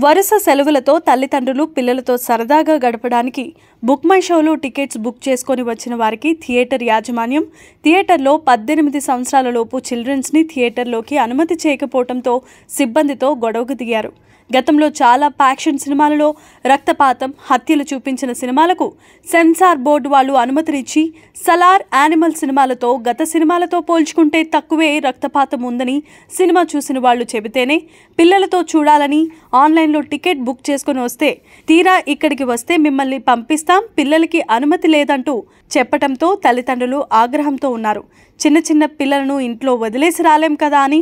వరుస సెలవులతో తల్లిదండ్రులు పిల్లలతో సరదాగా గడపడానికి బుక్ మై షోలో టికెట్స్ బుక్ చేసుకొని వచ్చిన వారికి థియేటర్ యాజమాన్యం థియేటర్లో 18 సంవత్సరాల లోపు చిల్డ్రన్స్ని థియేటర్లోకి అనుమతి చేయకపోవడంతో సిబ్బందితో గొడవకు దిగారు. గతంలో చాలా యాక్షన్ సినిమాలలో రక్తపాతం, హత్యలు చూపించిన సినిమాలకు సెన్సార్ బోర్డు వాళ్ళు అనుమతినిచ్చి సలార్, యానిమల్ సినిమాలతో గత సినిమాలతో పోల్చుకుంటే తక్కువే రక్తపాతం ఉందని సినిమా చూసిన వాళ్ళు చెబితేనే పిల్లలతో చూడాలని ఆన్లైన్లో టికెట్ బుక్ చేసుకుని వస్తే తీరా ఇక్కడికి వస్తే మిమ్మల్ని పంపిస్తాం, పిల్లలకి అనుమతి లేదంటూ చెప్పటంతో తల్లిదండ్రులు ఆగ్రహంతో ఉన్నారు. చిన్న చిన్న పిల్లలను ఇంట్లో వదిలేసి రాలేం కదా అని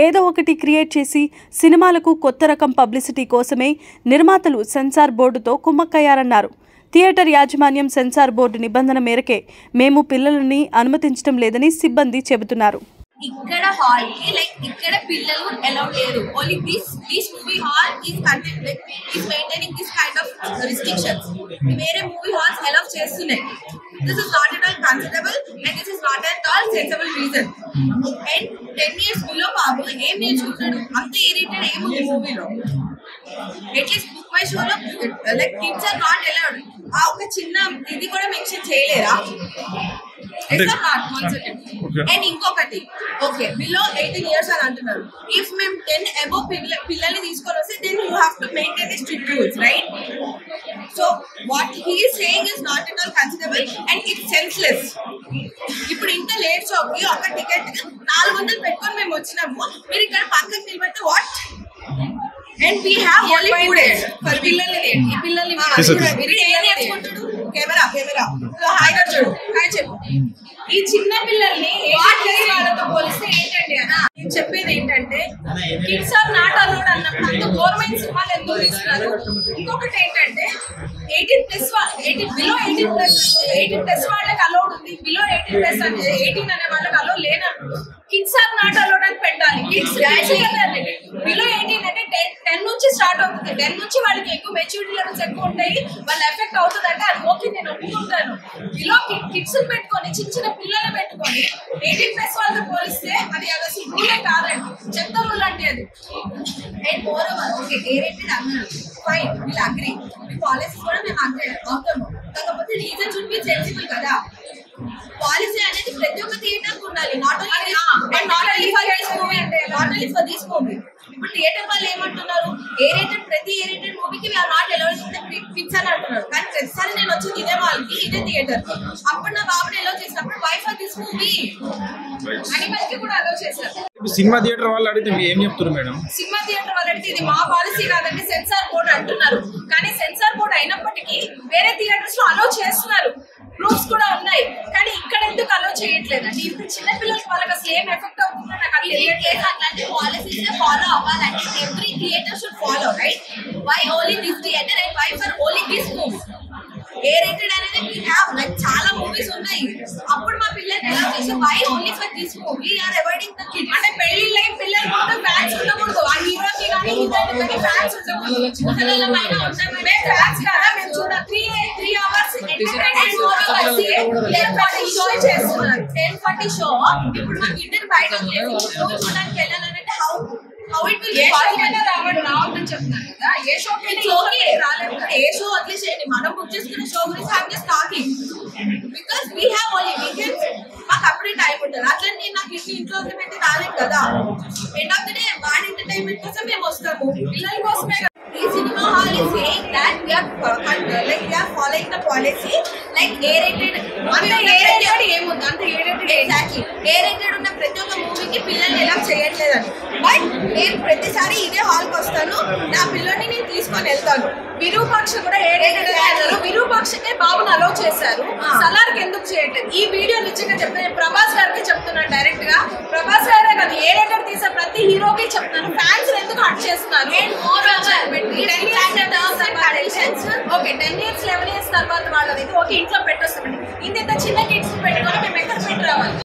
ఏదో ఒకటి క్రియేట్ చేసి సినిమాలకు కొత్త రకం పబ్లిసిటీ కోసమే నిర్మాతలు సెన్సార్ బోర్డుతో కుమ్మక్కయ్యారన్నారు. థియేటర్ యాజమాన్యం సెన్సార్ బోర్డు నిబంధన మేరకే మేము పిల్లలని అనుమతించడం లేదని సిబ్బంది చెబుతున్నారు. ఇక్కడ హాల్ కి ఇక్కడ పిల్లలు అలౌడ్ లేరు. Only this movie hall is maintaining this kind of restrictions. వేరే మూవీ హాల్స్ అలౌ చేస్తున్నాయి. This is not at all considerable and this is not at all sensible reason. And 10 years below బాబు ఏం నేర్చుకుంటాడు? అంత irritate ఏముంది మూవీలో? At least book my షోలో kids are not allowed. ఒక చిన్న ఇది కూడా మెన్షన్ చేయలేరా? అండ్ ఇంకొకటి, ఓకే బిలో 18 years అని అంటున్నారు. ఇఫ్ మేము 10 above పిల్లల్ని తీసుకొని వస్తే then you have to maintain the strict rules, right? So what he is saying is not at all considerable and it's senseless. ఇప్పుడు ఇంత లేట్ షోకి ఒక టికెట్ 400 పెట్టుకొని మేము వచ్చినాము, మీరు ఇక్కడ పక్కకి నిలబడితే what? And we have only 2 days for పిల్లల్ని. ఈ పిల్లల్ని ఏం నేర్చుకుంటాడు? కెమెరా హాయిగా చూడు, హాయ్ చెప్పు. ఈ చిన్న పిల్లల్ని వాళ్ళతో పోలిస్తే ఏంటండి అన్న, నేను చెప్పేది ఏంటంటే కిడ్స్ ఆర్ నాట్ అలౌడ్ అన్నప్పుడు అంత గవర్నమెంట్ సినిమాలు ఎందుకు తీస్తున్నారు? ఇంకొకటి ఏంటంటే 18 బిలో 18+ వాళ్ళకి అలౌడ్ ఉంది, బిలో 18+ అంటే 18 అనే వాళ్ళకి అలౌడ్ లేనప్పుడు కిడ్స్ ఆర్ నాట్ అలౌడ్ అని పెట్టాలి. కిడ్స్ బిలో 18 అంటే 10 నుంచి స్టార్ట్ అవుతుంది. 10 నుంచి వాళ్ళకి ఎక్కువ మెచ్యూరిటీ లెవెల్స్ ఎక్కువ ఉంటాయి, వాళ్ళు ఎఫెక్ట్ అవుతుంది అంటే అది ఓకే, నేను ఒప్పుకుంటాను. బిలో కిడ్స్ పెట్టుకొని చిన్న పిల్లలు పెట్టుకొని 18+ వాళ్ళతో పోలిస్తే అది అసలు రూలే కాదండి, చెత్త రూల్ అంటే అది. And more over okay aerated అన్నారు, ఫైన్, వీళ్ళు అగ్రీ, మీ పాలసీస్ కూడా మేము అగ్రీ అవుతాము. కాకపోతే రీజన్ షుడ్ బి సెన్సిబుల్ కదా. పాలసీ అనేది ప్రతి ఒక్క థియేటర్ కు ఉండాలి, not only for this movie. ఇప్పుడు థియేటర్ వాళ్ళు ఏమంటున్నారు, ఏరేటెడ్ ప్రతి ఏరేటెడ్ మూవీకి వీఆర్ నాట్ అలౌడ్ ఫిక్స్ అని అంటున్నారు. కానీ ప్రతిసారి నేను వచ్చింది ఇదే వాళ్ళకి, ఇదే థియేటర్. అప్పుడు నా బాబుని అలౌ చేసినప్పుడు why for this movie Animal కి కూడా అలౌ చేశారు. సినిమా థియేటర్ వాళ్ళు అడిగితే ఏం చెప్తారు మేడం? సినిమా థియేటర్ వాళ్ళు అడిగితే ఇది మా పాలసీ కాదండి, సెన్సార్ బోర్డు అంటున్నారు. కానీ సెన్సార్ బోర్డు అయినప్పటికీ వేరే థియేటర్స్ లో అలౌ చేస్తున్నారు, ప్రూఫ్స్ కూడా ఉన్నాయి. కానీ ఇక్కడ ఎందుకు అలౌ చేయట్లేదండి? ఇప్పుడు చిన్న పిల్లలకి వాళ్ళకి అసలు ఏం ఎఫెక్ట్ అవుతుందో నాకు అది తెలియట్లేదు. అట్లాంటి పాలసీస్ ఫాలో అవ్వాలంటే every theatre should follow, right? Why only this theatre and why for only this movie? A rated అనేది వీ హ్యావ్ చాలా మూవీస్ ఉన్నాయి. అప్పుడు మా పిల్లలు ఎలా చేసి why only for this movie are avoiding the kid? అంటే పెళ్లి పిల్లలు కూడా ఫ్యాన్స్ ఉండకూడదు, ఆ హీరోకి కానీ హీరోయిన్కి ఫ్యాన్స్ ఉండకూడదు. చిన్నపిల్లల పైన ఉంటాం మేము ఫ్యాన్స్ కదా, మేము చూడ 3 hours ఎంటర్టైన్మెంట్ షో చేస్తున్నారు. 10:40 షో. ఇప్పుడు మా కిడ్ని బయట చూడడానికి వెళ్ళాలంటే హౌ ఇట్ విల్ రావద్దని చెప్తున్నారు కదా. ఏ షోకి రాలేదు, ఏ షో వదిలేసేయండి, మనం బుక్ చేసుకున్న షో గురించి I'm just talking because we have only weekends. మాకు అప్పుడే టైం ఉంటుంది. అట్లా నేను నాకు ఇంట్లో పెట్టి రాలేదు కదా. ఎండ్ ఆఫ్ ది డే వాడి ఎంటర్టైన్మెంట్ కోసం మేము వస్తాము, పిల్లల కోసమే. ఈ cinema hall is saying that we are following the policy like A-rated. అంత A-rated ఏముంది? అంత A-rated ఎగ్జాక్ట్లీ A-rated ఉన్న ప్రతి ఒక్క మూవీకి పిల్లల్ని ఎలా చేయట్లేదని. బట్ నేను ప్రతిసారి ఇదే హాల్కి వస్తాను, నా పిల్లల్ని నేను తీసుకొని వెళ్తాను. విరూపాక్ష కూడా A-rated అన్నారు, విరూపాక్షకే బాబుని అలౌ చేశారు, సలార్కి ఎందుకు చేయట్లేదు? ఈ వీడియో నిజంగా చెప్తాను, ప్రభాస్ గారికి చెప్తున్నాను డైరెక్ట్ గా. ప్రభాస్ గారే కాదు, A-rated తీసే ప్రతి హీరోకి చెప్తున్నాను, ఫ్యాన్స్ ఎందుకు హట్ చేస్తున్నారు? ఓకే 10 years 11 years తర్వాత వాళ్ళది ఓకే ఇంట్లో పెట్టొస్తామండి. ఇంత చిన్న కిడ్స్ పెట్టుకొని మేము ఎక్కడ పెట్టి రావాలి?